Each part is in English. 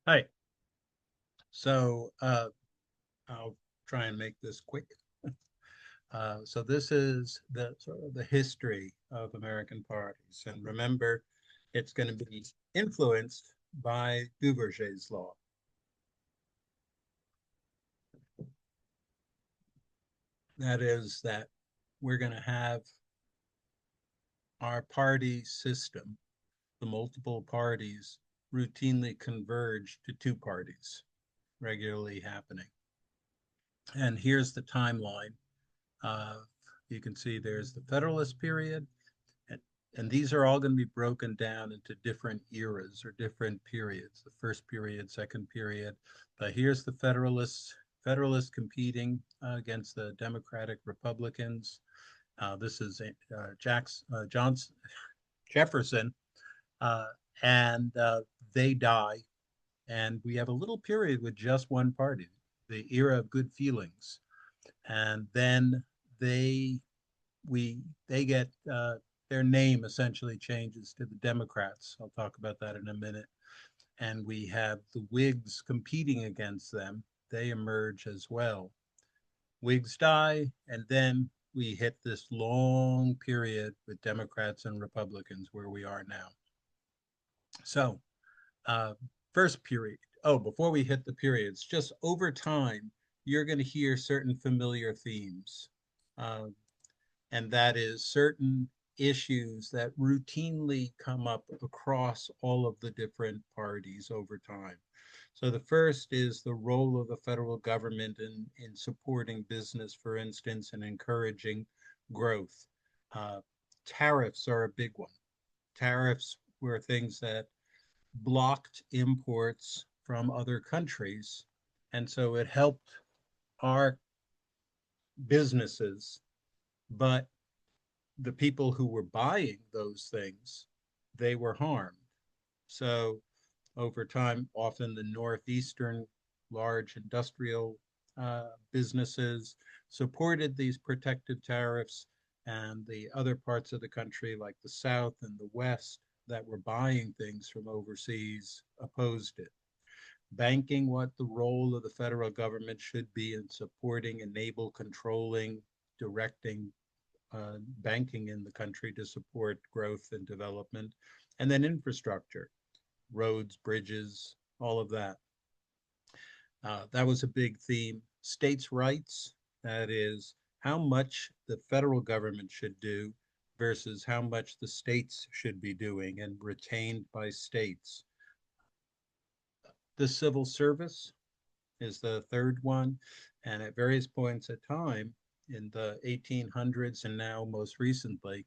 Hi. So I'll try and make this quick. So this is the sort of the history of American parties, and remember, it's going to be influenced by Duverger's law. That is that we're going to have our party system, the multiple parties, routinely converge to two parties, regularly happening. And here's the timeline. Uh, you can see there's the Federalist period, and, and these are all going to be broken down into different eras or different periods. The first period, second period. But here's the Federalists competing against the Democratic Republicans. This is Johnson, Jefferson, uh, and they die, and we have a little period with just one party, the era of good feelings, and then they we they get their name essentially changes to the Democrats. I'll talk about that in a minute. And we have the Whigs competing against them. They emerge as well. Whigs die, and then we hit this long period with Democrats and Republicans where we are now. So, uh, first period. Oh, before we hit the periods, just over time, you're going to hear certain familiar themes. Uh, and that is certain issues that routinely come up across all of the different parties over time. So the first is the role of the federal government in supporting business, for instance, and encouraging growth. Uh, Tariffs are a big one. Tariffs were things that blocked imports from other countries. And so it helped our businesses, but the people who were buying those things, they were harmed. So over time, often the northeastern large industrial businesses supported these protective tariffs, and the other parts of the country, like the South and the West, that were buying things from overseas, opposed it. Banking, what the role of the federal government should be in supporting, enable, controlling, directing banking in the country to support growth and development, and then infrastructure, roads, bridges, all of that. That was a big theme. States' rights, that is, how much the federal government should do versus how much the states should be doing and retained by states. The civil service is the third one. And at various points of time in the 1800s and now most recently,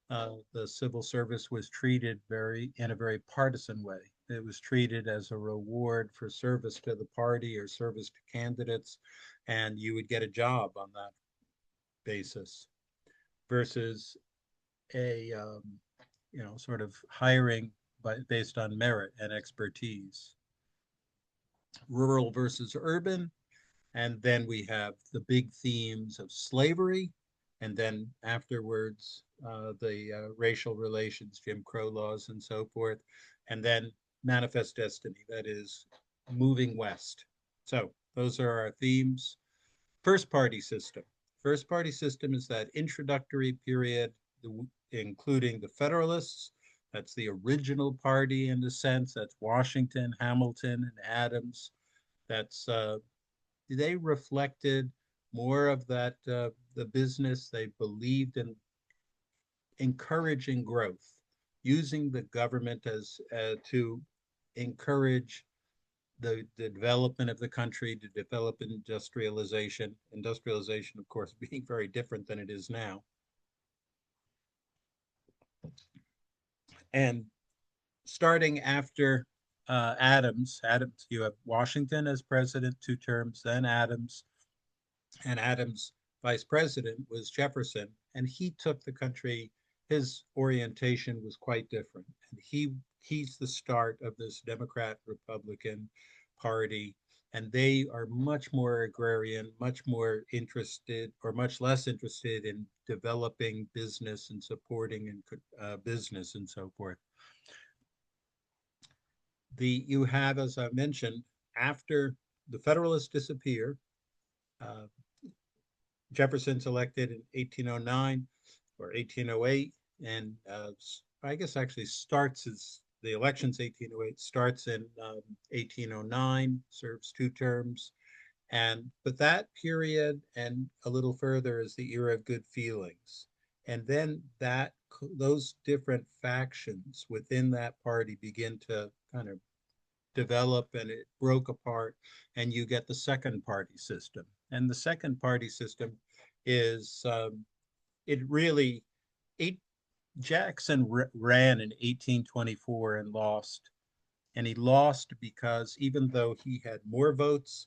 the civil service was treated in a very partisan way. It was treated as a reward for service to the party or service to candidates, and you would get a job on that basis versus a sort of hiring based on merit and expertise. Rural versus urban, and then we have the big themes of slavery, and then afterwards, the racial relations, Jim Crow laws, and so forth. And then manifest destiny, that is moving west. So those are our themes. First party system. First party system is that introductory period, including the Federalists. That's the original party in a sense. That's Washington, Hamilton, and Adams. That's they reflected more of that the business. They believed in encouraging growth, using the government as to encourage the development of the country, to develop industrialization. Industrialization, of course, being very different than it is now. And starting after Adams, you have Washington as president 2 terms, then Adams, and Adams' vice president was Jefferson, and he took the country. His orientation was quite different, and he's the start of this Democrat Republican Party, and they are much more agrarian, much more interested, or much less interested in developing business and supporting and business and so forth. You have, as I mentioned, after the Federalists disappear, uh, Jefferson's elected in 1809 or 1808, and I guess actually starts as the election's 1808, starts in 1809, serves 2 terms. And but that period and a little further is the era of good feelings. And then those different factions within that party begin to kind of develop, and it broke apart, and you get the second party system. And the second party system is it really eight Jackson ran in 1824 and lost. And he lost because even though he had more votes,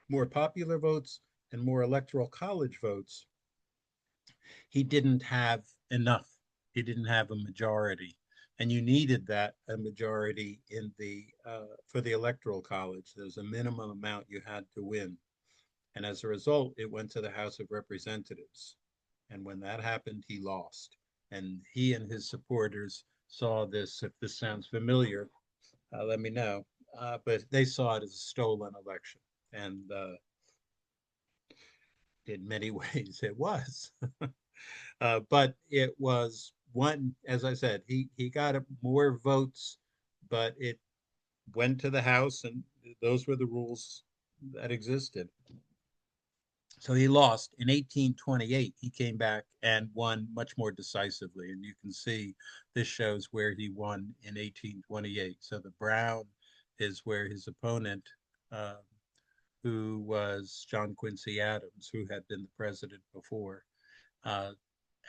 more popular votes, and more electoral college votes, he didn't have enough. He didn't have a majority, and you needed that a majority in the for the electoral college. There's a minimum amount you had to win, and as a result, it went to the House of Representatives. And when that happened, he lost. And he and his supporters saw this. If this sounds familiar, let me know. But they saw it as a stolen election, and in many ways, it was. But it was one, as I said, he got more votes, but it went to the House, and those were the rules that existed. So he lost in 1828. He came back and won much more decisively, and you can see this shows where he won in 1828. So the brown is where his opponent, uh, who was John Quincy Adams, who had been the president before. Uh,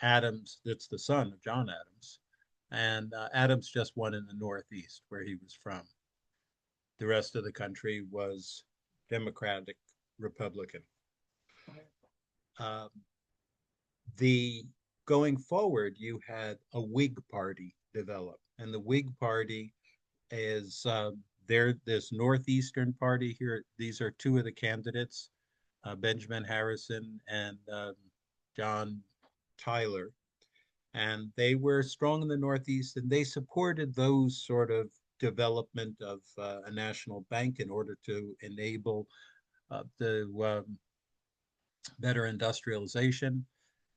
Adams, that's the son of John Adams, and Adams just won in the Northeast where he was from. The rest of the country was Democratic, Republican. Um, the Going forward, you had a Whig party develop, and the Whig party is there. This Northeastern party here. These are two of the candidates, Benjamin Harrison and John Tyler, and they were strong in the Northeast, and they supported those sort of development of a national bank in order to enable the better industrialization.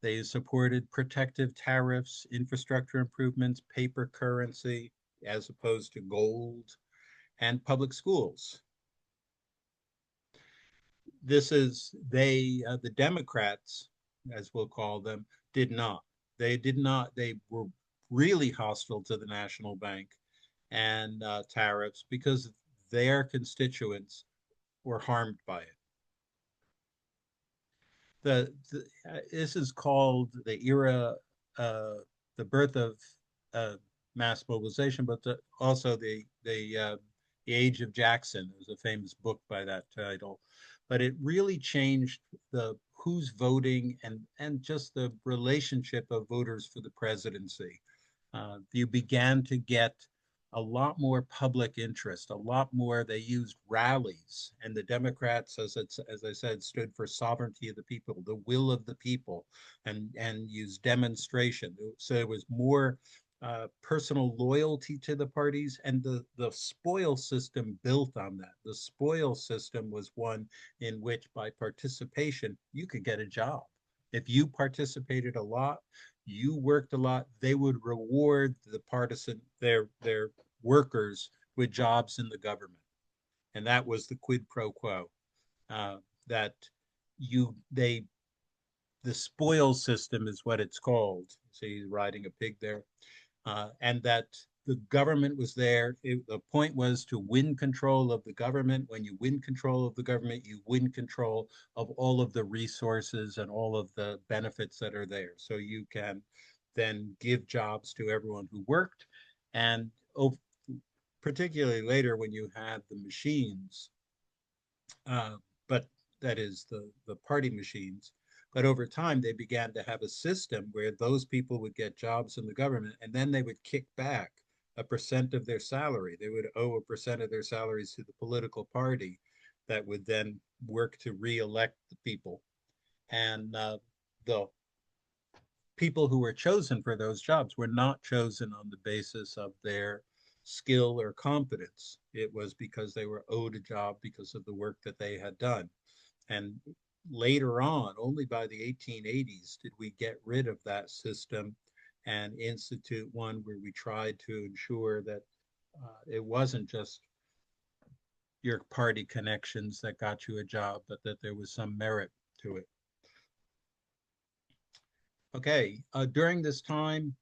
They supported protective tariffs, infrastructure improvements, paper currency as opposed to gold, and public schools. The Democrats, as we'll call them, did not. They were really hostile to the national bank and tariffs because their constituents were harmed by it. This is called the era, uh, the birth of uh, mass mobilization, but also the age of Jackson. There's a famous book by that title, but it really changed the who's voting and just the relationship of voters for the presidency. You began to get a lot more public interest, a lot more. They used rallies, and the Democrats, as I said, stood for sovereignty of the people, the will of the people, and used demonstration. So it was more personal loyalty to the parties, and the spoil system built on that. The spoil system was one in which, by participation, you could get a job. If you participated a lot, you worked a lot, they would reward their workers with jobs in the government. And that was the quid pro quo. That you they The spoil system is what it's called. See, he's riding a pig there. And that the government was there. The point was to win control of the government. When you win control of the government, you win control of all of the resources and all of the benefits that are there. So you can then give jobs to everyone who worked. And particularly later when you had the machines, but that is the party machines. But over time, they began to have a system where those people would get jobs in the government, and then they would kick back a percent of their salary. They would owe a percent of their salaries to the political party that would then work to re-elect the people. And the people who were chosen for those jobs were not chosen on the basis of their skill or competence. It was because they were owed a job because of the work that they had done. And later on, only by the 1880s, did we get rid of that system and institute one where we tried to ensure that it wasn't just your party connections that got you a job, but that there was some merit to it. Okay, during this time,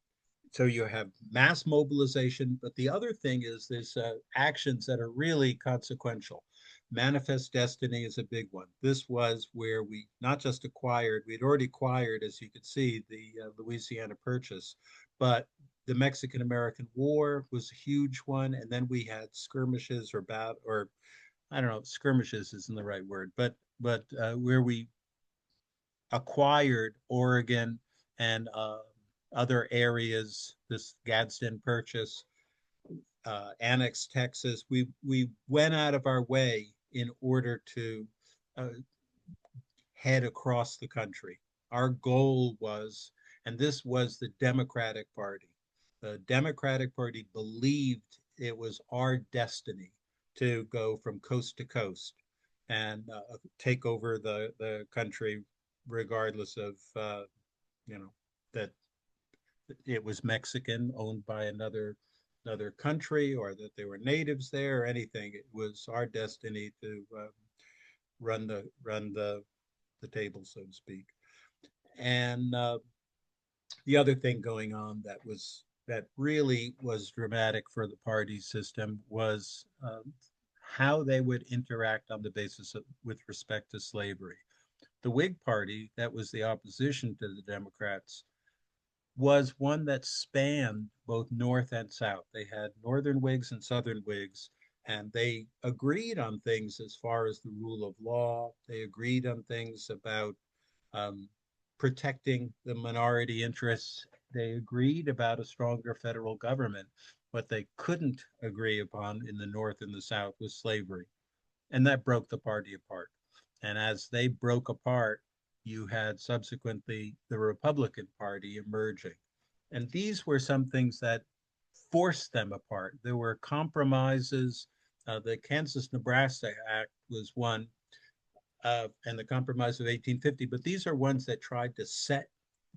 so you have mass mobilization, but the other thing is there's actions that are really consequential. Manifest Destiny is a big one. This was where we not just acquired, we'd already acquired, as you could see, the Louisiana Purchase, but the Mexican-American War was a huge one, and then we had skirmishes or or I don't know, skirmishes isn't the right word, but where we acquired Oregon and other areas, this Gadsden Purchase, annexed Texas. We went out of our way in order to uh, head across the country. Our goal was, and this was the Democratic Party. The Democratic Party believed it was our destiny to go from coast to coast and take over the country, regardless of you know that it was Mexican, owned by another country, or that there were natives there, or anything. It was our destiny to run the table, so to speak. And the other thing going on that really was dramatic for the party system was how they would interact on the basis of with respect to slavery. The Whig Party, that was the opposition to the Democrats, was one that spanned both North and South. They had Northern Whigs and Southern Whigs, and they agreed on things as far as the rule of law. They agreed on things about um, protecting the minority interests. They agreed about a stronger federal government. What they couldn't agree upon in the North and the South was slavery. And that broke the party apart. And as they broke apart, you had subsequently the Republican Party emerging. And these were some things that forced them apart. There were compromises. The Kansas Nebraska Act was one, and the Compromise of 1850, but these are ones that tried to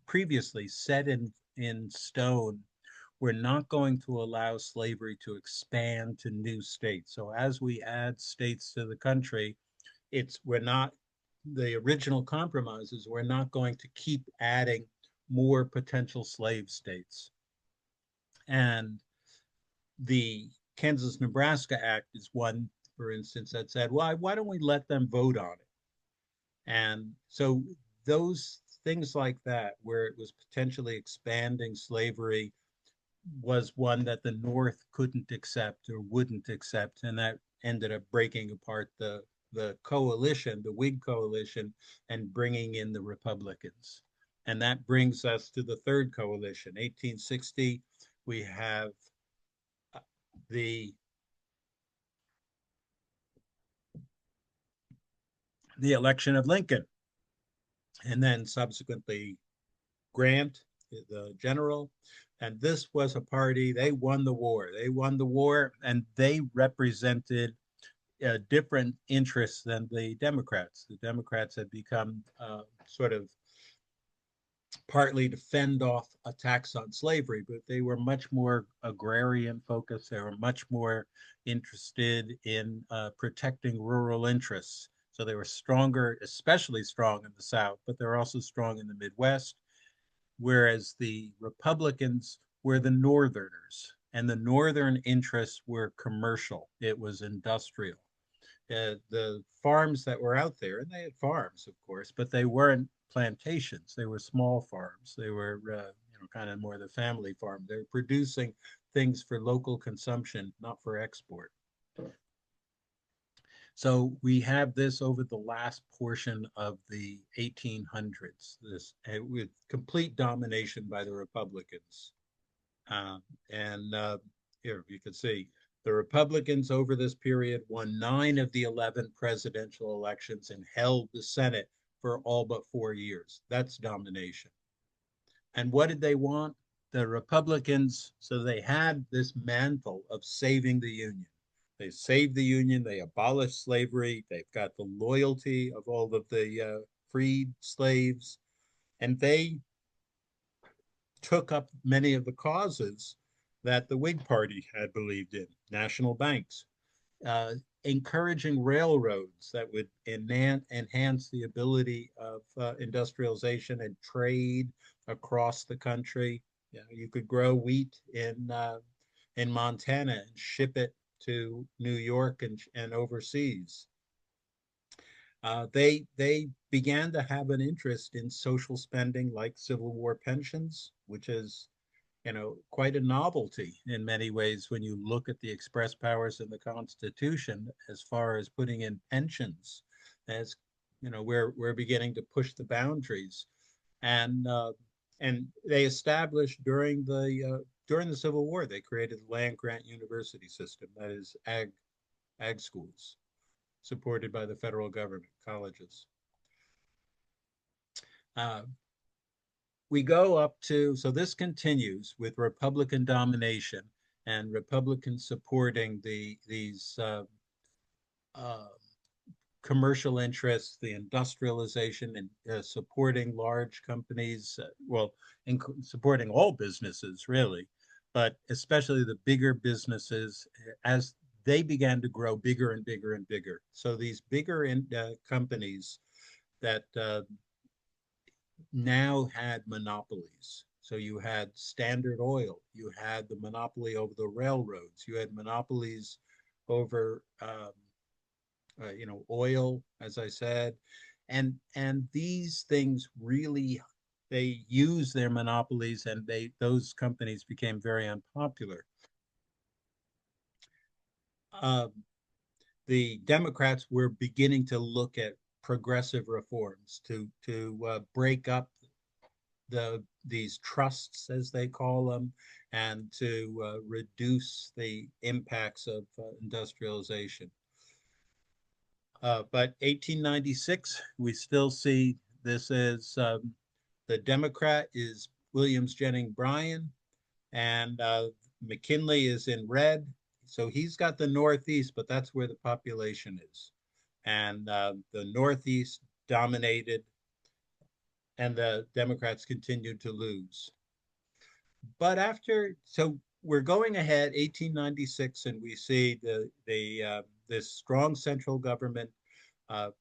previously set in stone. We're not going to allow slavery to expand to new states. So as we add states to the country, we're not the original compromises. We're not going to keep adding more potential slave states. And the Kansas Nebraska Act is one, for instance, that said, well, why don't we let them vote on it? And so those things like that, where it was potentially expanding slavery, was one that the North couldn't accept or wouldn't accept, and that ended up breaking apart the coalition, the Whig coalition, and bringing in the Republicans. And that brings us to the third coalition. 1860, we have the the election of Lincoln, and then subsequently Grant, the general. And this was a party, they won the war. They won the war, and they represented different interests than the Democrats. The Democrats had become sort of partly to fend off attacks on slavery, but they were much more agrarian focused. They were much more interested in protecting rural interests. So they were stronger, especially strong in the South, but they're also strong in the Midwest, whereas the Republicans were the Northerners, and the Northern interests were commercial. It was industrial. The farms that were out there, and they had farms, of course, but they weren't plantations. They were small farms. They were, kind of more the family farm. They were producing things for local consumption, not for export. So we have this over the last portion of the 1800s, this with complete domination by the Republicans. And here you can see the Republicans over this period won 9 of the 11 presidential elections and held the Senate for all but 4 years. That's domination. And what did they want? the Republicans, so they had this mantle of saving the Union. They saved the Union, they abolished slavery, they've got the loyalty of all of the freed slaves, and they took up many of the causes that the Whig Party had believed in, national banks, uh, encouraging railroads that would enhance the ability of industrialization and trade across the country. You know, you could grow wheat in Montana and ship it to New York and overseas. They began to have an interest in social spending like Civil War pensions, which is, you know, quite a novelty in many ways when you look at the express powers in the Constitution as far as putting in pensions. As you know, we're beginning to push the boundaries, and uh, and they established during the Civil War, they created the land grant university system, that is ag schools supported by the federal government, colleges. Uh, we go up to, so this continues with Republican domination and Republicans supporting these uh, commercial interests, the industrialization, and supporting large companies, well, supporting all businesses really, but especially the bigger businesses as they began to grow bigger and bigger and bigger. So these bigger companies that now had monopolies. So you had Standard Oil, you had the monopoly over the railroads, you had monopolies over you know, oil, as I said, and these things really, they use their monopolies, and those companies became very unpopular. Um, the Democrats were beginning to look at progressive reforms to break up these trusts, as they call them, and to reduce the impacts of industrialization. But 1896, we still see this as the Democrat is Williams Jennings Bryan, and McKinley is in red. So he's got the Northeast, but that's where the population is. And the Northeast dominated, and the Democrats continued to lose. But so we're going ahead 1896, and we see the this strong central government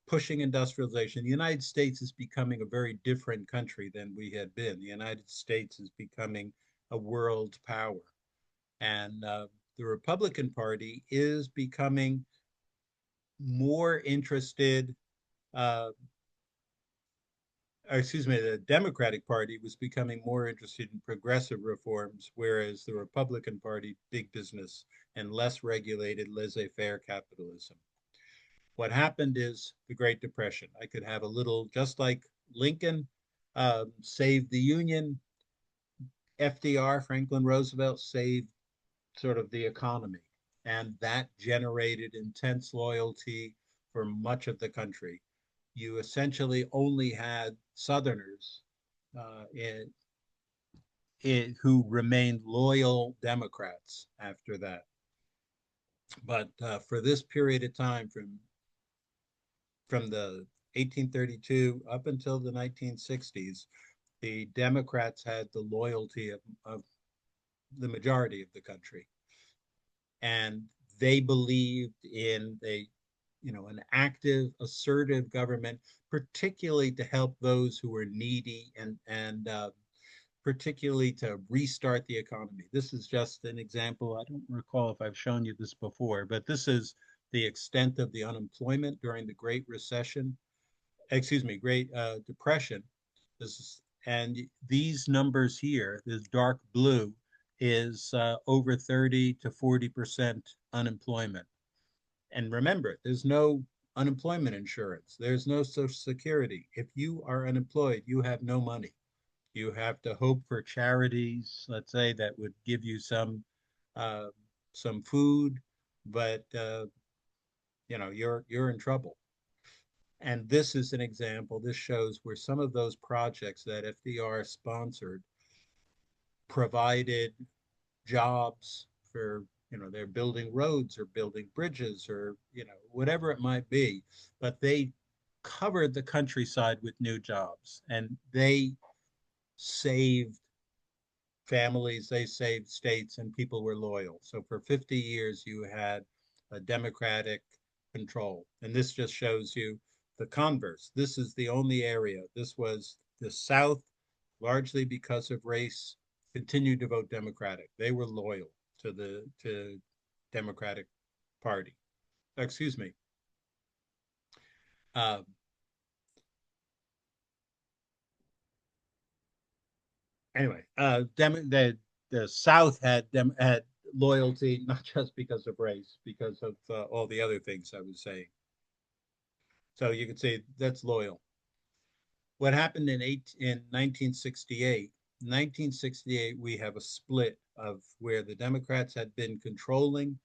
pushing industrialization. The United States is becoming a very different country than we had been. The United States is becoming a world power, and the Republican Party is becoming more interested. Uh, or excuse me, the Democratic Party was becoming more interested in progressive reforms, whereas the Republican Party, big business and less regulated, laissez faire capitalism. What happened is the Great Depression. I could have a little, just like Lincoln saved the Union, FDR, Franklin Roosevelt, saved sort of the economy. And that generated intense loyalty for much of the country. You essentially only had Southerners in, who remained loyal Democrats after that. But for this period of time, from the 1832 up until the 1960s, the Democrats had the loyalty of the majority of the country, and they believed in an active, assertive government, particularly to help those who were needy, and particularly to restart the economy. This is just an example. I don't recall if I've shown you this before, but this is the extent of the unemployment during the Great Recession, excuse me, Great Depression. And these numbers here, this dark blue, is over 30 to 40% unemployment. And remember, there's no unemployment insurance. There's no Social Security. If you are unemployed, you have no money. You have to hope for charities, let's say, that would give you uh, some food, but you're in trouble. And this is an example. This shows where some of those projects that FDR sponsored provided jobs for, they're building roads or building bridges or, whatever it might be. But they covered the countryside with new jobs, and they saved families, they saved states, and people were loyal. So for 50 years, you had a democratic control. And this just shows you the converse. This is the only area. This was the South, largely because of race, continued to vote Democratic. They were loyal to the Democratic Party. Excuse me. Uh, anyway, the South had loyalty not just because of race, because of all the other things I was saying. So you could say that's loyal. What happened in 1968? 1968, we have a split of where the Democrats had been controlling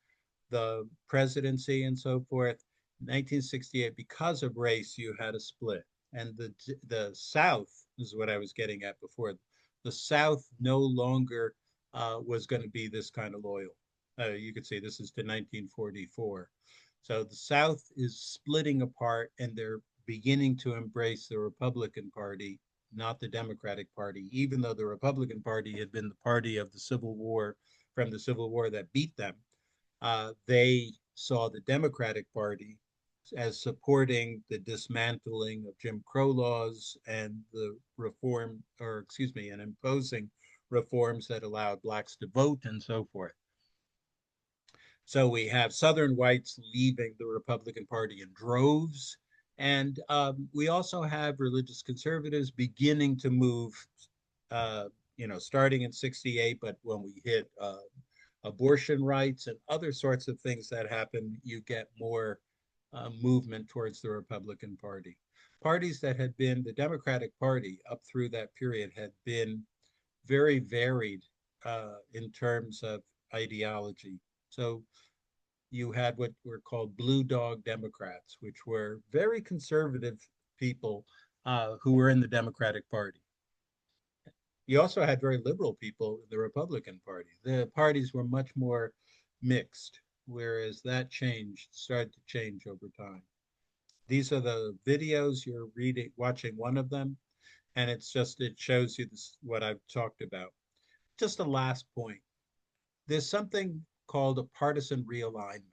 the presidency and so forth. 1968, because of race, you had a split, and the South is what I was getting at before. The South no longer was going to be this kind of loyal. You could say this is to 1944. So the South is splitting apart, and they're beginning to embrace the Republican Party, not the Democratic Party, even though the Republican Party had been the party of the Civil War, from the Civil War that beat them. They saw the Democratic Party as supporting the dismantling of Jim Crow laws and the reform, or excuse me, and imposing reforms that allowed blacks to vote and so forth. So we have Southern whites leaving the Republican Party in droves. And we also have religious conservatives beginning to move, uh, starting in 68, but when we hit abortion rights and other sorts of things that happen, you get more movement towards the Republican Party. Parties that had been the Democratic Party up through that period had been very varied in terms of ideology. So you had what were called blue dog Democrats, which were very conservative people who were in the Democratic Party. You also had very liberal people in the Republican Party. The parties were much more mixed, whereas that started to change over time. These are the videos you're watching one of them, and it shows you what I've talked about. Just a last point. There's something called a partisan realignment,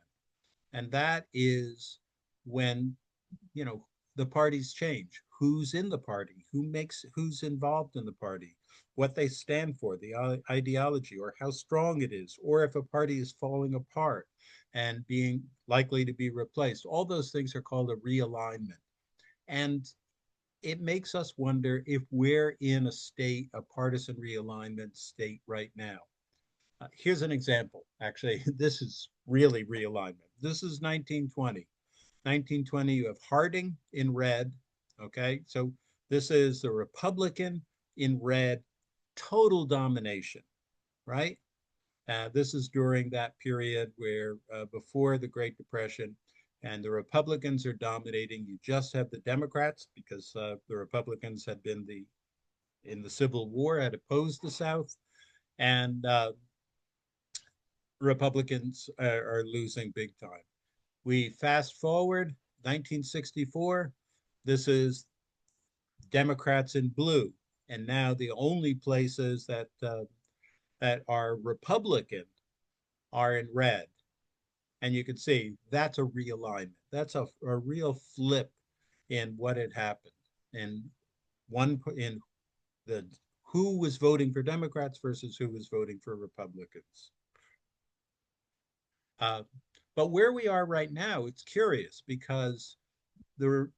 and that is when the parties change, who's in the party, who's involved in the party, what they stand for, the ideology, or how strong it is, or if a party is falling apart and being likely to be replaced. All those things are called a realignment. And it makes us wonder if we're in a partisan realignment state right now. Here's an example. Actually, this is really realignment. This is 1920. 1920, you have Harding in red. Okay, so this is the Republican in red, total domination, right? This is during that period where before the Great Depression, and the Republicans are dominating. You just have the Democrats because the Republicans had been in the Civil War, had opposed the South, and Republicans are losing big time. We fast forward 1964. This is Democrats in blue, and now the only places that are Republican are in red. And you can see that's a realignment. That's a real flip in what had happened. And in the who was voting for Democrats versus who was voting for Republicans. Uh, but where we are right now, it's curious because the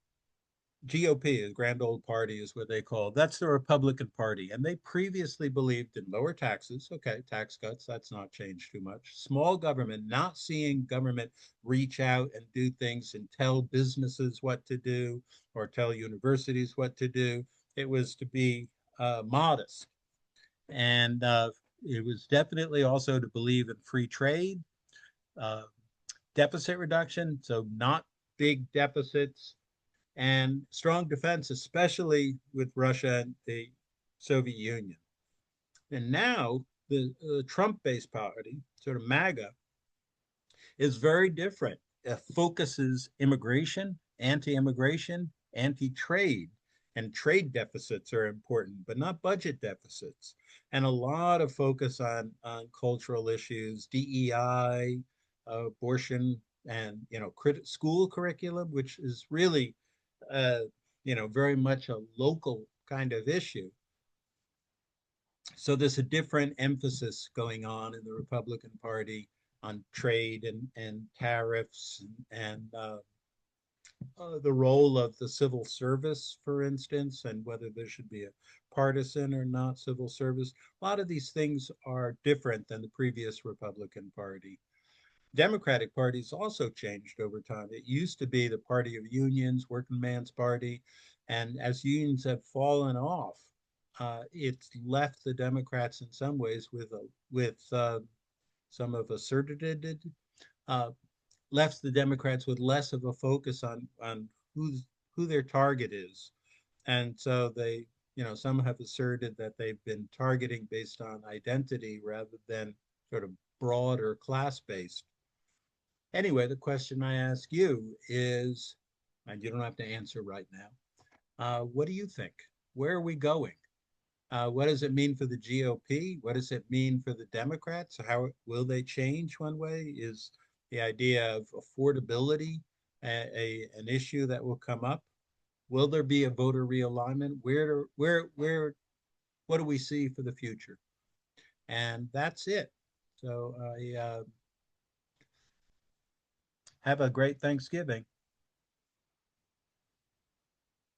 GOP, the Grand Old Party, is what they call. That's the Republican Party, and they previously believed in lower taxes. Okay, tax cuts. That's not changed too much. Small government, not seeing government reach out and do things and tell businesses what to do or tell universities what to do. It was to be modest, and it was definitely also to believe in free trade, uh, deficit reduction, so not big deficits, and strong defense, especially with Russia and the Soviet Union. And now the Trump-based party, sort of MAGA, is very different. It focuses immigration, anti-immigration, anti-trade, and trade deficits are important, but not budget deficits. And a lot of focus on cultural issues, DEI, abortion, and school curriculum, which is really uh, very much a local kind of issue. So there's a different emphasis going on in the Republican Party on trade and tariffs and the role of the civil service, for instance, and whether there should be a partisan or not civil service. A lot of these things are different than the previous Republican Party. Democratic parties also changed over time. It used to be the party of unions, working man's party, and as unions have fallen off, it's left the Democrats in some ways with some of asserted uh, left the Democrats with less of a focus on who their target is, and so some have asserted that they've been targeting based on identity rather than sort of broad or class based. Anyway, the question I ask you is, and you don't have to answer right now, what do you think? Where are we going? What does it mean for the GOP? What does it mean for the Democrats? How will they change one way? Is the idea of affordability an issue that will come up? Will there be a voter realignment? What do we see for the future? And that's it. So I have a great Thanksgiving.